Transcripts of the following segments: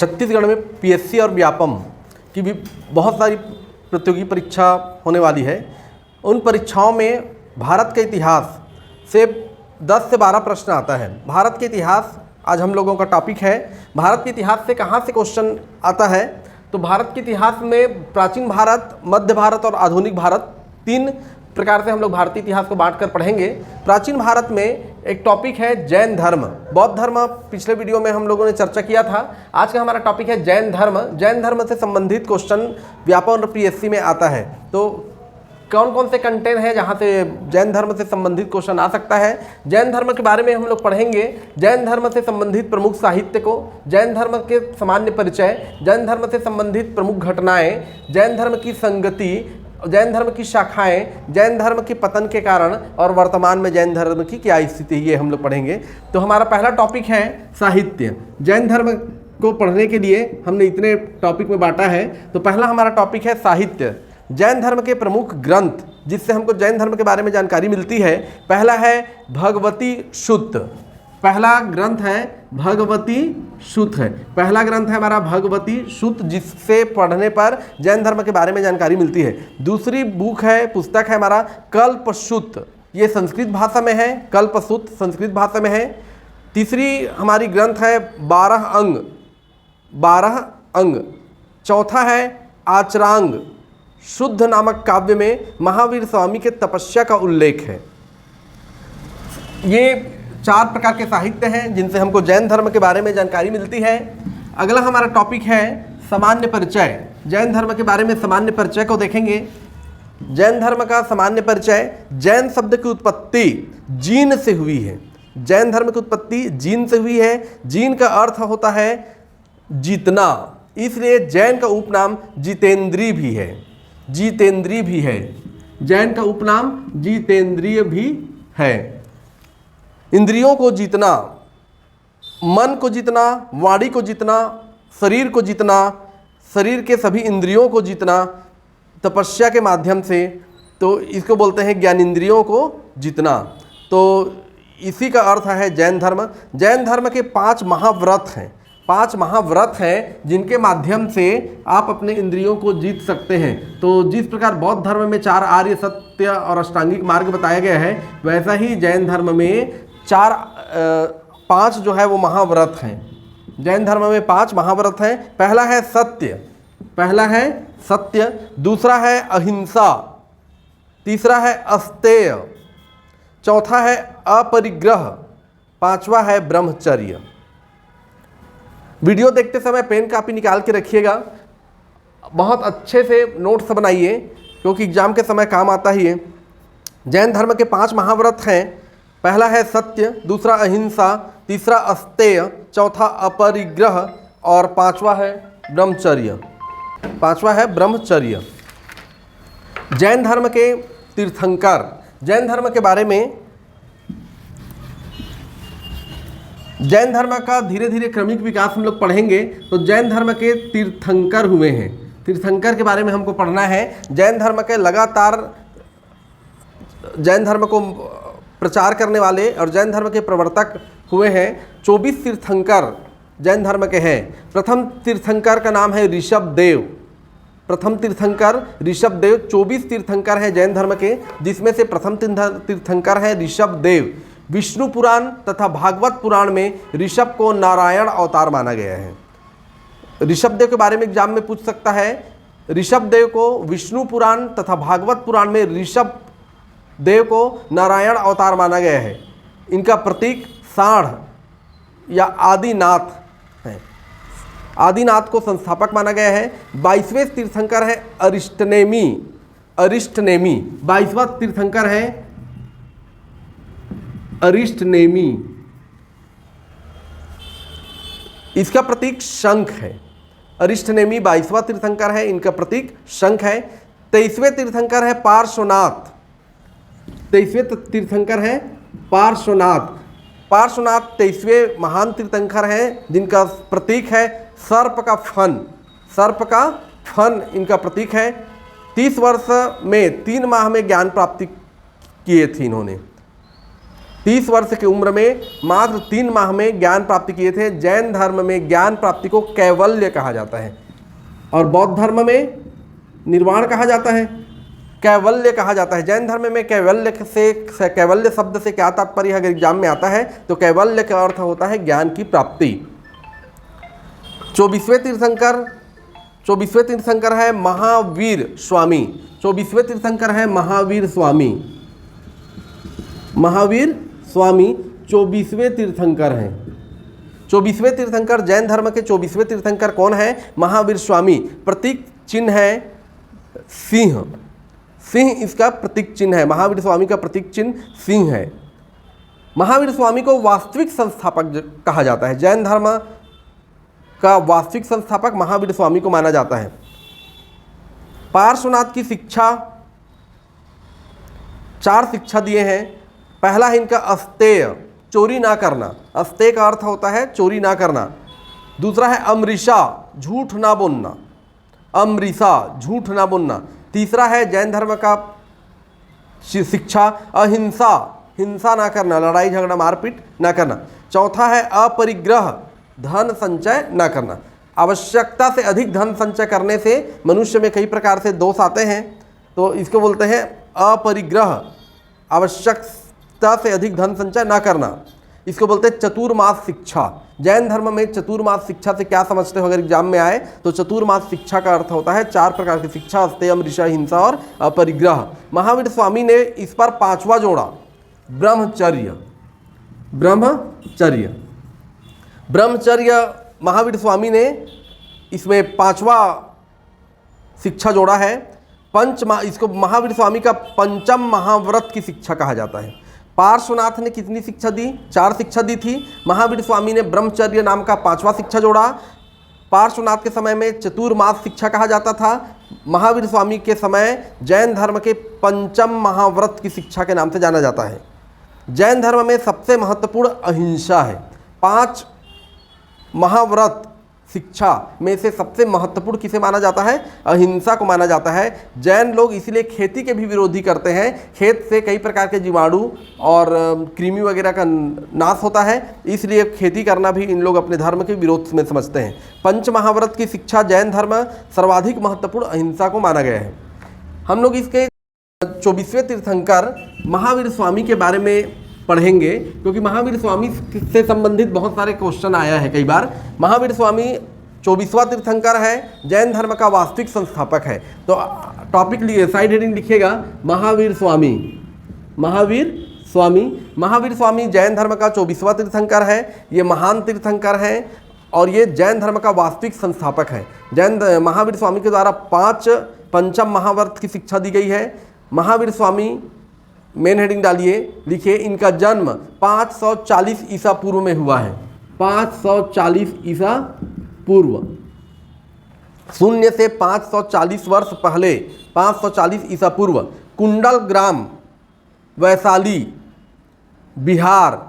छत्तीसगढ़ में पीएससी और व्यापम की भी बहुत सारी प्रतियोगी परीक्षा होने वाली है। उन परीक्षाओं में भारत के इतिहास से 10 से 12 प्रश्न आता है। भारत के इतिहास आज हम लोगों का टॉपिक है। भारत के इतिहास से कहाँ से क्वेश्चन आता है, तो भारत के इतिहास में प्राचीन भारत, मध्य भारत और आधुनिक भारत, 3 प्रकार से हम लोग भारतीय इतिहास को बांट कर पढ़ेंगे। प्राचीन भारत में एक टॉपिक है जैन धर्म, बौद्ध धर्म पिछले वीडियो में हम लोगों ने चर्चा किया था। आज का हमारा टॉपिक है जैन धर्म। जैन धर्म से संबंधित क्वेश्चन व्यापम और पीएससी में आता है। तो कौन कौन से कंटेंट है जहाँ से जैन धर्म से संबंधित क्वेश्चन आ सकता है। जैन धर्म के बारे में हम लोग पढ़ेंगे, जैन धर्म से संबंधित प्रमुख साहित्य को, जैन धर्म के सामान्य परिचय, जैन धर्म से संबंधित प्रमुख घटनाएं, जैन धर्म की संगति, जैन धर्म की शाखाएं, जैन धर्म के पतन के कारण और वर्तमान में जैन धर्म की क्या स्थिति है, ये हम लोग पढ़ेंगे। तो हमारा पहला टॉपिक है साहित्य। जैन धर्म को पढ़ने के लिए हमने इतने टॉपिक में बांटा है। तो पहला हमारा टॉपिक है साहित्य। जैन धर्म के प्रमुख ग्रंथ जिससे हमको जैन धर्म के बारे में जानकारी मिलती है, पहला है भगवती सूत्र। पहला ग्रंथ है भगवती सूत्र है। पहला ग्रंथ है हमारा भगवती सूत्र, जिससे पढ़ने पर जैन धर्म के बारे में जानकारी मिलती है। दूसरी बुक है, पुस्तक है हमारा कल्पसूत्र, ये संस्कृत भाषा में है। कल्पसूत्र संस्कृत भाषा में है। तीसरी हमारी ग्रंथ है 12 अंग। चौथा है आचरांग। शुद्ध नामक काव्य में महावीर स्वामी के तपस्या का उल्लेख है। ये 4 प्रकार के साहित्य हैं जिनसे हमको जैन धर्म के बारे में जानकारी मिलती है। अगला हमारा टॉपिक है सामान्य परिचय। जैन धर्म के बारे में सामान्य परिचय को देखेंगे। जैन धर्म का सामान्य परिचय, जैन शब्द की उत्पत्ति जीन से हुई है। जैन धर्म की उत्पत्ति जीन से हुई है। जीन का अर्थ होता है जीतना, इसलिए जैन का उपनाम जितेंद्रीय भी है। जितेंद्रीय भी है, जैन का उपनाम जितेंद्रीय भी है। इंद्रियों को जीतना, मन को जीतना, वाणी को जीतना, शरीर को जीतना, शरीर के सभी इंद्रियों को जीतना तपस्या के माध्यम से, तो इसको बोलते हैं ज्ञानेंद्रियों को जीतना। तो इसी का अर्थ है जैन धर्म। जैन धर्म के 5 महाव्रत हैं। 5 महाव्रत हैं जिनके माध्यम से आप अपने इंद्रियों को जीत सकते हैं। तो जिस प्रकार बौद्ध धर्म में 4 आर्य सत्य और अष्टांगिक मार्ग बताया गया है, वैसा ही जैन धर्म में 5 जो है वो महाव्रत हैं। जैन धर्म में 5 महाव्रत हैं। पहला है सत्य, दूसरा है अहिंसा, तीसरा है अस्तेय, चौथा है अपरिग्रह, 5वां है ब्रह्मचर्य। वीडियो देखते समय पेन कापी निकाल के रखिएगा, बहुत अच्छे से नोट्स बनाइए क्योंकि एग्जाम के समय काम आता ही है। जैन धर्म के 5 महाव्रत हैं। पहला है सत्य, दूसरा अहिंसा, तीसरा अस्तेय, चौथा अपरिग्रह और 5वां है ब्रह्मचर्य। जैन धर्म के तीर्थंकर। जैन धर्म के बारे में, जैन धर्म का धीरे धीरे क्रमिक विकास हम लोग पढ़ेंगे। तो जैन धर्म के तीर्थंकर हुए हैं। तीर्थंकर के बारे में हमको पढ़ना है। जैन धर्म के लगातार जैन धर्म को प्रचार करने वाले और जैन धर्म के प्रवर्तक हुए हैं 24 तीर्थंकर जैन धर्म के हैं। प्रथम तीर्थंकर का नाम है ऋषभदेव। प्रथम तीर्थंकर ऋषभदेव। 24 तीर्थंकर हैं जैन धर्म के, जिसमें से प्रथम तीर्थंकर है ऋषभदेव। विष्णु पुराण तथा भागवत पुराण में ऋषभ को नारायण अवतार माना गया है। ऋषभदेव के बारे में एग्जाम में पूछ सकता है। ऋषभदेव को विष्णु पुराण तथा भागवत पुराण में ऋषभदेव को नारायण अवतार माना गया है। इनका प्रतीक साढ़ या आदिनाथ है। आदिनाथ को संस्थापक माना गया है। 22वें तीर्थंकर है अरिष्टनेमी। 22वां तीर्थंकर है अरिष्टनेमी। इसका प्रतीक शंख है। अरिष्टनेमी 22वां तीर्थंकर है, इनका प्रतीक शंख है। 23वें तीर्थंकर है पार्श्वनाथ। 23वें तीर्थंकर है पार्श्वनाथ। पार्श्वनाथ 23वें महान तीर्थंकर हैं, जिनका प्रतीक है सर्प का फन। सर्प का फन इनका प्रतीक है। 30 वर्ष में 3 माह में ज्ञान प्राप्ति किए थे इन्होंने। 30 वर्ष की उम्र में मात्र 3 माह में ज्ञान प्राप्ति किए थे। जैन धर्म में ज्ञान प्राप्ति को कैवल्य कहा जाता है और बौद्ध धर्म में निर्वाण कहा जाता है, कैवल्य कहा जाता है। जैन धर्म में कैवल्य शब्द से क्या तात्पर्य है, अगर एग्जाम में आता है तो कैवल्य का अर्थ होता है ज्ञान की प्राप्ति। 24वें तीर्थंकर है महावीर स्वामी। 24वें तीर्थंकर है महावीर स्वामी। महावीर स्वामी 24वें तीर्थंकर हैं। 24वें तीर्थंकर, जैन धर्म के 24वें तीर्थंकर कौन है? महावीर स्वामी। प्रतीक चिन्ह है सिंह। सिंह इसका प्रतीक चिन्ह है। महावीर स्वामी का प्रतीक चिन्ह सिंह है। महावीर स्वामी को वास्तविक संस्थापक कहा जाता है। जैन धर्म का वास्तविक संस्थापक महावीर स्वामी को माना जाता है। पार्श्वनाथ की शिक्षा, 4 शिक्षा दिए हैं। पहला है इनका अस्तेय, चोरी ना करना। अस्तेय का अर्थ होता है चोरी ना करना। दूसरा है अमृषा, झूठ ना बोलना। अमृषा, झूठ ना बोलना। तीसरा है जैन धर्म का शिक्षा अहिंसा, हिंसा ना करना, लड़ाई झगड़ा मारपीट ना करना। चौथा है अपरिग्रह, धन संचय ना करना। आवश्यकता से अधिक धन संचय करने से मनुष्य में कई प्रकार से दोष आते हैं, तो इसको बोलते हैं अपरिग्रह, आवश्यकता से अधिक धन संचय ना करना। इसको बोलते हैं चतुर्मास शिक्षा। जैन धर्म में चतुर्मास शिक्षा से क्या समझते हो, अगर एग्जाम में आए तो चतुर्मास शिक्षा का अर्थ होता है 4 प्रकार की शिक्षा, अस्तेय, अमृषा, हिंसा और अपरिग्रह। महावीर स्वामी ने इस पर 5वां जोड़ा, ब्रह्मचर्य। ब्रह्मचर्य, ब्रह्मचर्य महावीर स्वामी ने इसमें 5वां शिक्षा जोड़ा है। इसको महावीर स्वामी का पंचम महाव्रत की शिक्षा कहा जाता है। पार्श्वनाथ ने कितनी शिक्षा दी? 4 शिक्षा दी थी। महावीर स्वामी ने ब्रह्मचर्य नाम का 5वां शिक्षा जोड़ा। पार्श्वनाथ के समय में चतुर्मास शिक्षा कहा जाता था। महावीर स्वामी के समय जैन धर्म के पंचम महाव्रत की शिक्षा के नाम से जाना जाता है। जैन धर्म में सबसे महत्वपूर्ण अहिंसा है। 5 महाव्रत शिक्षा में से सबसे महत्वपूर्ण किसे माना जाता है? अहिंसा को माना जाता है। जैन लोग इसलिए खेती के भी विरोधी करते हैं। खेत से कई प्रकार के जीवाणु और कृमि वगैरह का नाश होता है, इसलिए खेती करना भी इन लोग अपने धर्म के विरोध में समझते हैं। पंच महाव्रत की शिक्षा जैन धर्म सर्वाधिक महत्वपूर्ण अहिंसा को माना गया है। हम लोग इसके 24वें तीर्थंकर महावीर स्वामी के बारे में पढ़ेंगे, क्योंकि महावीर स्वामी से संबंधित बहुत सारे क्वेश्चन आया है कई बार। महावीर स्वामी 24वां तीर्थंकर है, जैन धर्म का वास्तविक संस्थापक है। तो टॉपिक लिए साइड हेडिंग लिखिएगा, महावीर स्वामी। महावीर स्वामी, महावीर स्वामी जैन धर्म का 24वां तीर्थंकर है। ये महान तीर्थंकर है और ये जैन धर्म का वास्तविक संस्थापक है। महावीर स्वामी के द्वारा 5 पंचम महाव्रत की शिक्षा दी गई है। महावीर स्वामी, मेन हेडिंग डालिए, लिखिए इनका जन्म 540 ईसा पूर्व में हुआ है। 540 ईसा पूर्व, 0 से 540 वर्ष पहले, 540 ईसा पूर्व कुंडल ग्राम, वैशाली, बिहार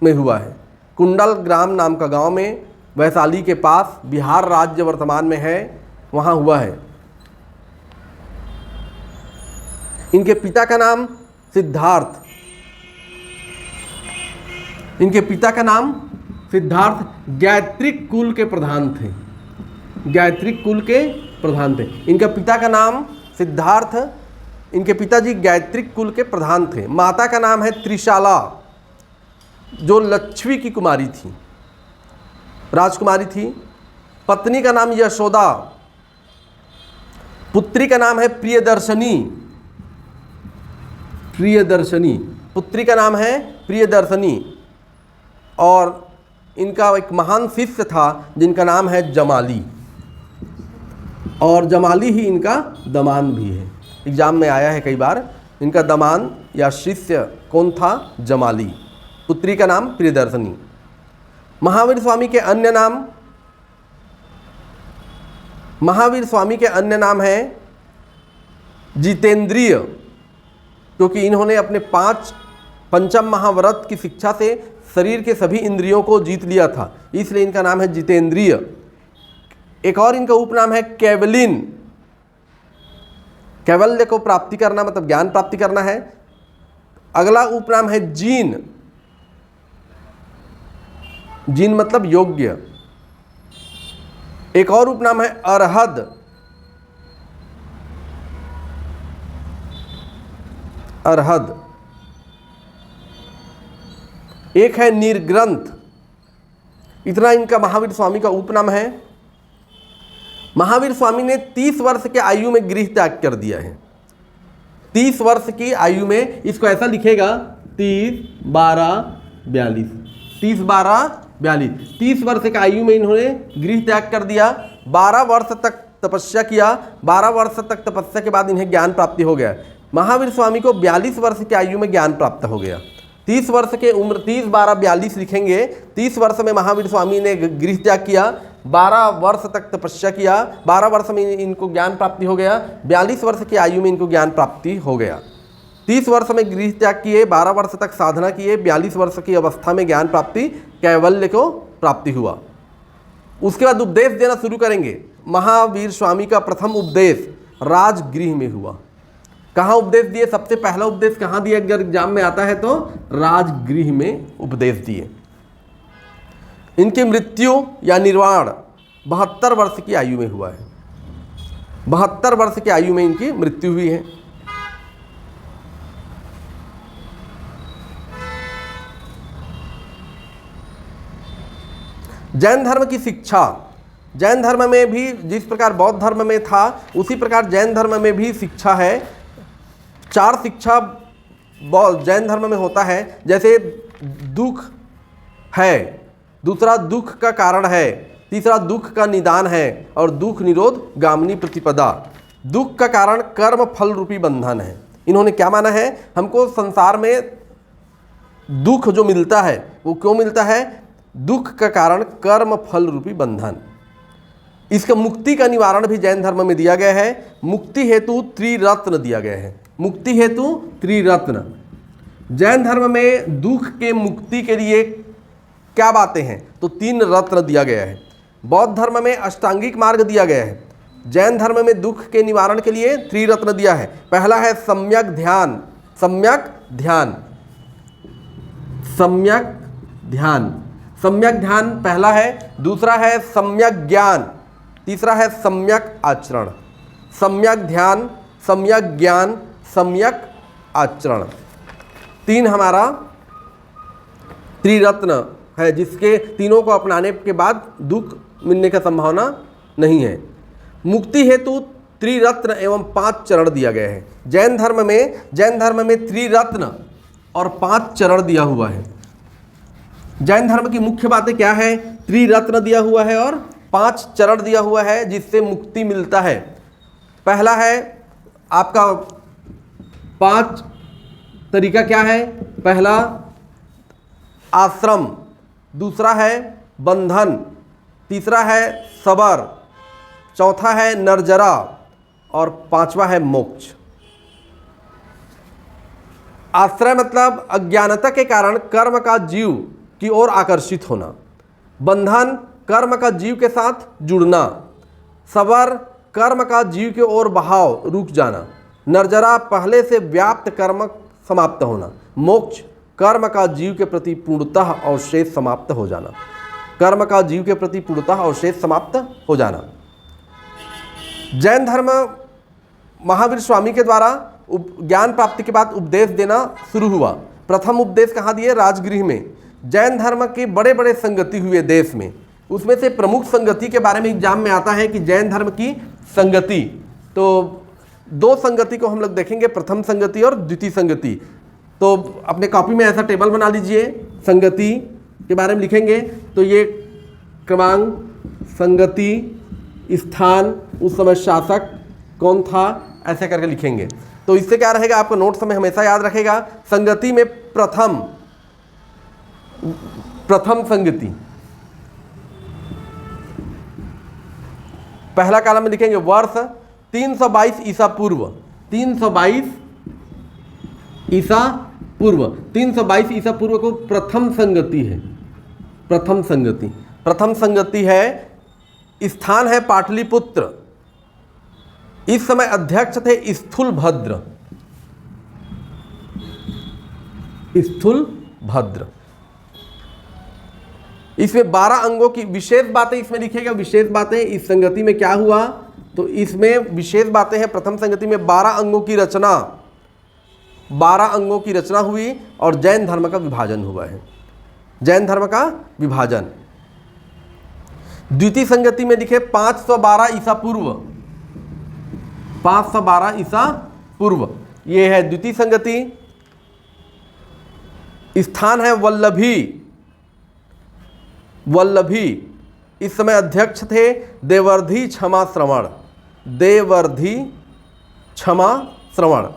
में हुआ है। कुंडल ग्राम नाम का गांव में, वैशाली के पास, बिहार राज्य वर्तमान में है, वहाँ हुआ है। इनके पिता का नाम सिद्धार्थ, इनके पिता का नाम सिद्धार्थ गायत्रिक कुल के प्रधान थे। गायत्रिक कुल के प्रधान थे। इनका पिता का नाम सिद्धार्थ, इनके पिताजी गायत्रिक कुल के प्रधान थे। माता का नाम है त्रिशाला, जो लक्ष्मी की कुमारी थी, राजकुमारी थी। पत्नी का नाम यशोदा, पुत्री का नाम है प्रियदर्शनी। प्रियदर्शनी, पुत्री का नाम है प्रियदर्शनी। और इनका एक महान शिष्य था जिनका नाम है जमाली, और जमाली ही इनका दमान भी है। एग्जाम में आया है कई बार। इनका दमान या शिष्य कौन था? जमाली। पुत्री का नाम प्रियदर्शनी। महावीर स्वामी के अन्य नाम, महावीर स्वामी के अन्य नाम है जितेंद्रिय, क्योंकि इन्होंने अपने 5 पंचम महाव्रत की शिक्षा से शरीर के सभी इंद्रियों को जीत लिया था, इसलिए इनका नाम है जितेंद्रिय। एक और इनका उपनाम है कैवलिन। कैवल्य को प्राप्ति करना मतलब ज्ञान प्राप्ति करना है। अगला उपनाम है जीन। जीन मतलब योग्य। एक और उपनाम है अरहद। अरहद। एक है निर्ग्रंथ। इतना इनका महावीर स्वामी का उपनाम है। महावीर स्वामी ने 30 वर्ष के आयु में गृह त्याग कर दिया है। 30 वर्ष की आयु में, इसको ऐसा लिखेगा 30 12 42, 30 12 42, 30 वर्ष की आयु में इन्होंने गृह त्याग कर दिया। 12 वर्ष तक तपस्या किया। 12 वर्ष तक तपस्या के बाद इन्हें ज्ञान प्राप्ति हो गया। महावीर स्वामी को 42 वर्ष की आयु में ज्ञान प्राप्त हो गया। 30 वर्ष के उम्र 30 12 42 लिखेंगे। 30 वर्ष में महावीर स्वामी ने गृह त्याग किया, 12 वर्ष तक तपस्या किया, 12 वर्ष में इनको ज्ञान प्राप्ति हो गया, 42 वर्ष की आयु में इनको ज्ञान प्राप्ति हो गया। 30 वर्ष में गृह त्याग किए, 12 वर्ष तक साधना किए, 42 वर्ष की अवस्था में ज्ञान प्राप्ति कैवल्य को प्राप्ति हुआ। उसके बाद उपदेश देना शुरू करेंगे। महावीर स्वामी का प्रथम उपदेश राजगृह में हुआ। कहाँ उपदेश दिए? सबसे पहला उपदेश कहाँ दिया? अगर एग्जाम में आता है तो राजगृह में उपदेश दिए। इनकी मृत्यु या निर्वाण 72 वर्ष की आयु में हुआ है। 72 वर्ष की आयु में इनकी मृत्यु हुई है। जैन धर्म की शिक्षा। जैन धर्म में भी जिस प्रकार बौद्ध धर्म में था उसी प्रकार जैन धर्म में भी शिक्षा है। 4 शिक्षा जैन धर्म में होता है। जैसे दुख है, दूसरा दुख का कारण है, तीसरा दुख का निदान है और दुख निरोध गामिनी प्रतिपदा। दुख का कारण कर्म फल रूपी बंधन है। इन्होंने क्या माना है? हमको संसार में दुख जो मिलता है वो क्यों मिलता है? दुख का कारण कर्म फल रूपी बंधन। इसका मुक्ति का निवारण भी जैन धर्म में दिया गया है। मुक्ति हेतु त्रिरत्न दिया गया है। मुक्ति हेतु त्रिरत्न। जैन धर्म में दुख के मुक्ति के लिए क्या बातें हैं? तो 3 रत्न दिया गया है। बौद्ध धर्म में अष्टांगिक मार्ग दिया गया है। जैन धर्म में दुख के निवारण के लिए त्रिरत्न दिया है। पहला है सम्यक ध्यान। सम्यक ध्यान। सम्यक ध्यान। सम्यक ध्यान पहला है। दूसरा है सम्यक ज्ञान। तीसरा है सम्यक आचरण। सम्यक ध्यान, सम्यक ज्ञान, सम्यक आचरण, 3 हमारा त्रिरत्न है, जिसके तीनों को अपनाने के बाद दुख मिलने का संभावना नहीं है। मुक्ति हेतु त्रिरत्न एवं 5 चरण दिया गया है। जैन धर्म में त्रिरत्न और 5 चरण दिया हुआ है। जैन धर्म की मुख्य बातें क्या है? त्रिरत्न दिया हुआ है और 5 चरण दिया हुआ है जिससे मुक्ति मिलता है। पहला है आपका 5 तरीका क्या है? पहला आश्रम, दूसरा है बंधन, तीसरा है सबर, चौथा है नरजरा और 5वां है मोक्ष। आश्रय मतलब अज्ञानता के कारण कर्म का जीव की ओर आकर्षित होना। बंधन कर्म का जीव के साथ जुड़ना। सबर कर्म का जीव की ओर बहाव रुक जाना। नरजरा पहले से व्याप्त कर्म समाप्त होना। मोक्ष कर्म का जीव के प्रति पूर्णतः और शेष समाप्त हो जाना। कर्म का जीव के प्रति पूर्णतः और शेष समाप्त हो जाना। जैन धर्म महावीर स्वामी के द्वारा ज्ञान प्राप्ति के बाद उपदेश देना शुरू हुआ। प्रथम उपदेश कहाँ दिए? राजगृह में। जैन धर्म के बड़े बड़े संगति हुए देश में। उसमें से प्रमुख संगति के बारे में एग्जाम में आता है कि जैन धर्म की संगति, तो 2 संगति को हम लोग देखेंगे, प्रथम संगति और द्वितीय संगति। तो अपने कॉपी में ऐसा टेबल बना लीजिए, संगति के बारे में लिखेंगे तो ये क्रमांक, संगति, स्थान, उस समय शासक कौन था, ऐसे करके लिखेंगे। तो इससे क्या रहेगा? आपको नोट्स में हमेशा याद रखेगा। संगति में प्रथम संगति, पहला कॉलम में लिखेंगे वर्ष 322 ईसा पूर्व। 322 ईसा पूर्व, 322 ईसा पूर्व को प्रथम संगति है। प्रथम संगति, प्रथम संगति है। स्थान है पाटलिपुत्र। इस समय अध्यक्ष थे स्थूलभद्र। स्थूल भद्र। इसमें 12 अंगों की विशेष बातें इसमें लिखेगा। विशेष बातें इस संगति में क्या हुआ, तो इसमें विशेष बातें हैं। प्रथम संगति में 12 अंगों की रचना, 12 अंगों की रचना हुई और जैन धर्म का विभाजन हुआ है, जैन धर्म का विभाजन। द्वितीय संगति में लिखे 512 ईसा पूर्व, 512 ईसा पूर्व, ये है द्वितीय संगति। स्थान है वल्लभी, वल्लभी। इस समय अध्यक्ष थे देवर्धि क्षमा श्रवण, देवर्धि क्षमा श्रवण।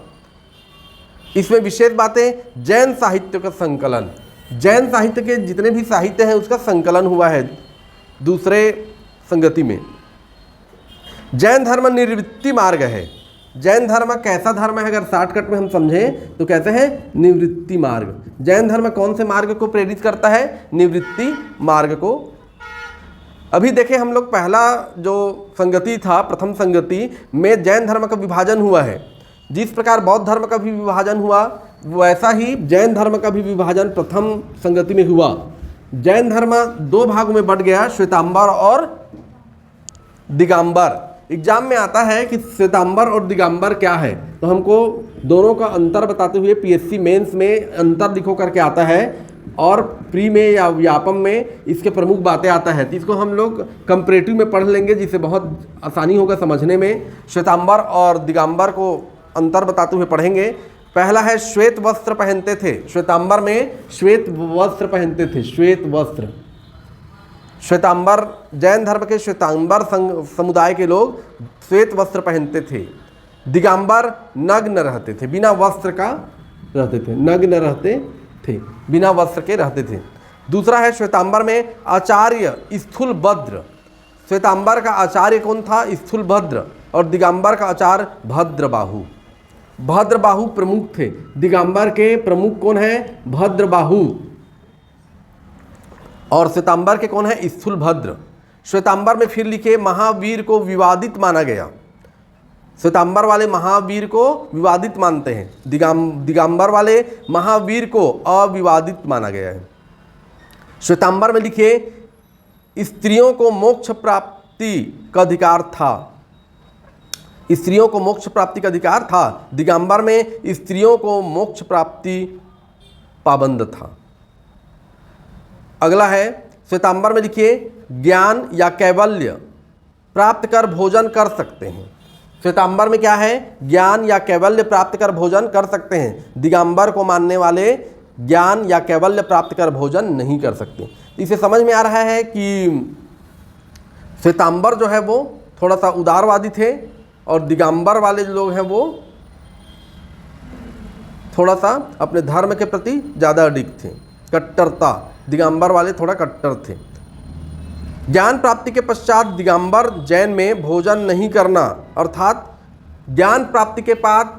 इसमें विशेष बातें जैन साहित्य का संकलन, जैन साहित्य के जितने भी साहित्य हैं उसका संकलन हुआ है दूसरे संगति में। जैन धर्म निवृत्ति मार्ग है। जैन धर्म कैसा धर्म है, अगर शॉर्टकट में हम समझें तो कहते हैं निवृत्ति मार्ग। जैन धर्म कौन से मार्ग को प्रेरित करता है, निवृत्ति मार्ग को। अभी देखें हम लोग पहला जो संगति था, प्रथम संगति में जैन धर्म का विभाजन हुआ है। जिस प्रकार बौद्ध धर्म का भी विभाजन हुआ वैसा ही जैन धर्म का भी विभाजन प्रथम संगति में हुआ। जैन धर्म 2 भागों में बट गया, श्वेतांबर और दिगंबर। एग्जाम में आता है कि श्वेतांबर और दिगंबर क्या है, तो हमको दोनों का अंतर बताते हुए पीएससी मेंस में अंतर लिखो करके आता है और प्री में या व्यापम में इसके प्रमुख बातें आता है। तो इसको हम लोग कंपैरेटिव में पढ़ लेंगे जिससे बहुत आसानी होगा समझने में। श्वेतांबर और दिगंबर को अंतर बताते हुए पढ़ेंगे। पहला है श्वेत वस्त्र पहनते थे, श्वेतांबर में श्वेत वस्त्र पहनते थे, श्वेत वस्त्र। श्वेतांबर जैन धर्म के श्वेतांबर समुदाय के लोग श्वेत वस्त्र पहनते थे। दिगंबर नग्न रहते थे, बिना वस्त्र का रहते थे, नग्न रहते थे, बिना वस्त्र के रहते थे। दूसरा है श्वेतांबर में आचार्य स्थूलभद्र। श्वेतांबर का आचार्य कौन था, स्थूलभद्र, और दिगंबर का आचार्य भद्रबाहु। भद्रबाहु प्रमुख थे। दिगंबर के प्रमुख कौन है, भद्रबाहु, और श्वेतांबर के कौन है, स्थूलभद्र। श्वेतांबर में फिर लिखे महावीर को विवादित माना गया। श्वेतांबर वाले महावीर को विवादित मानते हैं, दिगंबर वाले महावीर को अविवादित माना गया है। श्वेतांबर में लिखे स्त्रियों को मोक्ष प्राप्ति का अधिकार था, स्त्रियों को मोक्ष प्राप्ति का अधिकार था। दिगंबर में स्त्रियों को मोक्ष प्राप्ति पाबंद था। अगला है श्वेतांबर में लिखिए ज्ञान या कैवल्य प्राप्त कर भोजन कर सकते हैं। श्वेतांबर में क्या है, ज्ञान या कैवल्य प्राप्त कर भोजन कर सकते हैं। दिगंबर को मानने वाले ज्ञान या कैवल्य प्राप्त कर भोजन नहीं कर सकते। इसे समझ में आ रहा है कि श्वेतांबर जो है वो थोड़ा सा उदारवादी थे और दिगंबर वाले जो लोग हैं वो थोड़ा सा अपने धर्म के प्रति ज़्यादा अडिग थे, कट्टरता। दिगंबर वाले थोड़ा कट्टर थे। ज्ञान प्राप्ति के पश्चात दिगंबर जैन में भोजन नहीं करना, अर्थात ज्ञान प्राप्ति के बाद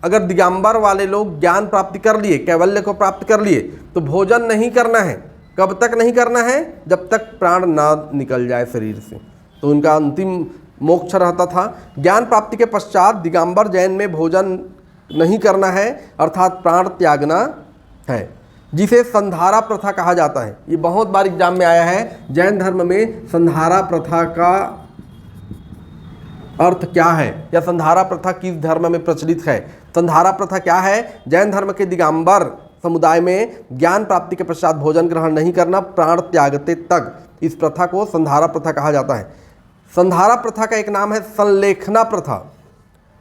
अगर दिगंबर वाले लोग ज्ञान प्राप्ति कर लिए, कैवल्य को प्राप्त कर लिए, तो भोजन नहीं करना है। कब तक नहीं करना है, जब तक प्राण ना निकल जाए शरीर से, तो उनका अंतिम मोक्ष रहता था। ज्ञान प्राप्ति के पश्चात दिगंबर जैन में भोजन नहीं करना है, अर्थात प्राण त्यागना है, जिसे संधारा प्रथा कहा जाता है। ये बहुत बार एग्जाम में आया है, जैन धर्म में संधारा प्रथा का अर्थ क्या है या संधारा प्रथा किस धर्म में प्रचलित है। संधारा प्रथा क्या है, जैन धर्म के दिगंबर समुदाय में ज्ञान प्राप्ति के पश्चात भोजन ग्रहण नहीं करना, प्राण त्यागते तक। इस प्रथा को संधारा प्रथा कहा जाता है। संधारा प्रथा का एक नाम है संलेखना प्रथा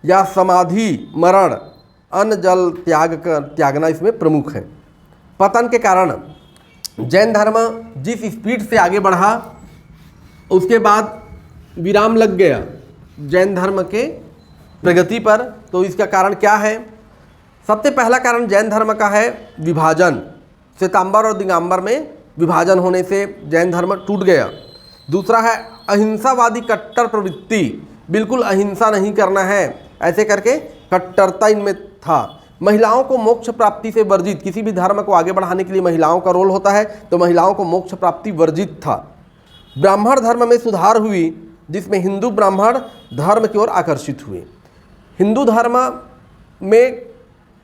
या समाधि मरण, अन्न जल त्यागना इसमें प्रमुख है। पतन के कारण जैन धर्म जिस स्पीड से आगे बढ़ा उसके बाद विराम लग गया जैन धर्म के प्रगति पर। तो इसका कारण क्या है, सबसे पहला कारण जैन धर्म का है विभाजन। श्वेतांबर और दिगंबर में विभाजन होने से जैन धर्म टूट गया। दूसरा है अहिंसावादी कट्टर प्रवृत्ति, बिल्कुल अहिंसा नहीं करना है, ऐसे करके कट्टरता इनमें था। महिलाओं को मोक्ष प्राप्ति से वर्जित, किसी भी धर्म को आगे बढ़ाने के लिए महिलाओं का रोल होता है, तो महिलाओं को मोक्ष प्राप्ति वर्जित था। ब्राह्मण धर्म में सुधार हुई, जिसमें हिंदू ब्राह्मण धर्म की ओर आकर्षित हुए। हिंदू धर्म में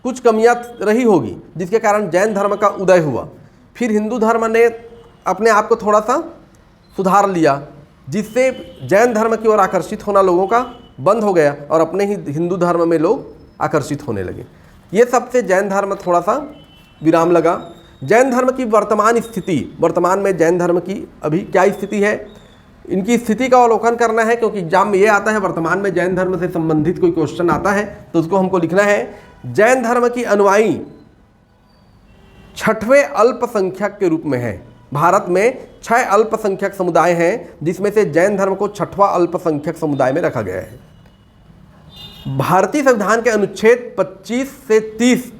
कुछ कमियां रही होगी जिसके कारण जैन धर्म का उदय हुआ। फिर हिंदू धर्म ने अपने आप को थोड़ा सा सुधार लिया, जिससे जैन धर्म की ओर आकर्षित होना लोगों का बंद हो गया और अपने ही हिंदू धर्म में लोग आकर्षित होने लगे। ये सबसे जैन धर्म थोड़ा सा विराम लगा। जैन धर्म की वर्तमान स्थिति, वर्तमान में जैन धर्म की अभी क्या स्थिति है, इनकी स्थिति का अवलोकन करना है, क्योंकि एग्जाम में ये आता है वर्तमान में जैन धर्म से संबंधित कोई क्वेश्चन आता है तो उसको हमको लिखना है। जैन धर्म की अनुयायी 6वें अल्पसंख्यक के रूप में है। भारत में 6 अल्पसंख्यक समुदाय हैं, जिसमें से जैन धर्म को 6वां अल्पसंख्यक समुदाय में रखा गया है। भारतीय संविधान के अनुच्छेद 25 से 30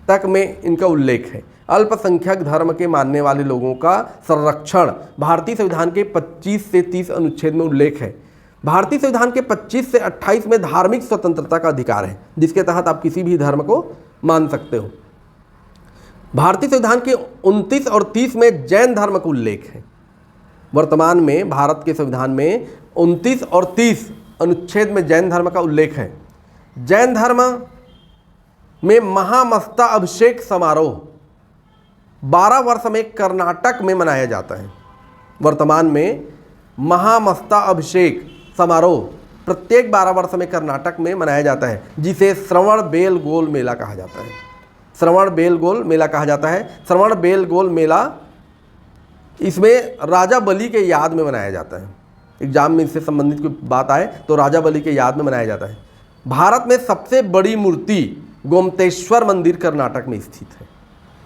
तक में इनका उल्लेख है। अल्पसंख्यक धर्म के मानने वाले लोगों का संरक्षण भारतीय संविधान के 25 से 30 अनुच्छेद में उल्लेख है। भारतीय संविधान के 25 से 28 में धार्मिक स्वतंत्रता का अधिकार है, जिसके तहत आप किसी भी धर्म को मान सकते हो। भारतीय संविधान के 29 और 30 में जैन धर्म का उल्लेख है। वर्तमान में भारत के संविधान में 29 और 30 अनुच्छेद में जैन धर्म का उल्लेख है। जैन धर्म में महामस्ता अभिषेक समारोह 12 वर्ष में कर्नाटक में मनाया जाता है। वर्तमान में महामस्ता अभिषेक समारोह प्रत्येक 12 वर्ष में कर्नाटक में मनाया जाता है, जिसे श्रवण बेलगोल मेला कहा जाता है। श्रवण बेलगोल मेला कहा जाता है। श्रवण बेलगोल मेला इसमें राजा बलि के याद में मनाया जाता है। एग्जाम में इससे संबंधित कोई बात आए तो राजा बलि के याद में मनाया जाता है। भारत में सबसे बड़ी मूर्ति गोमतेश्वर मंदिर कर्नाटक में स्थित है।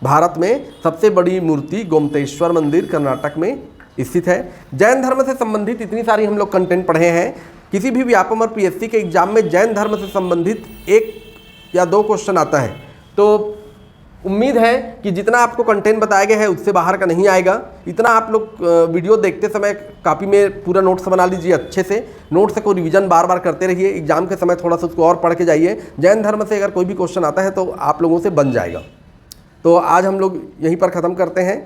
भारत में सबसे बड़ी मूर्ति गोमतेश्वर मंदिर कर्नाटक में स्थित है। जैन धर्म से संबंधित इतनी सारी हम लोग कंटेंट पढ़े हैं। किसी भी व्यापम और पीएससी के एग्जाम में जैन धर्म से संबंधित 1 या 2 क्वेश्चन आता है, तो उम्मीद है कि जितना आपको कंटेंट बताया गया है उससे बाहर का नहीं आएगा। इतना आप लोग वीडियो देखते समय कॉपी में पूरा नोट्स बना लीजिए अच्छे से। नोट्स को रिवीजन बार बार करते रहिए। एग्जाम के समय थोड़ा सा उसको और पढ़ के जाइए। जैन धर्म से अगर कोई भी क्वेश्चन आता है तो आप लोगों से बन जाएगा। तो आज हम लोग यहीं पर ख़त्म करते हैं।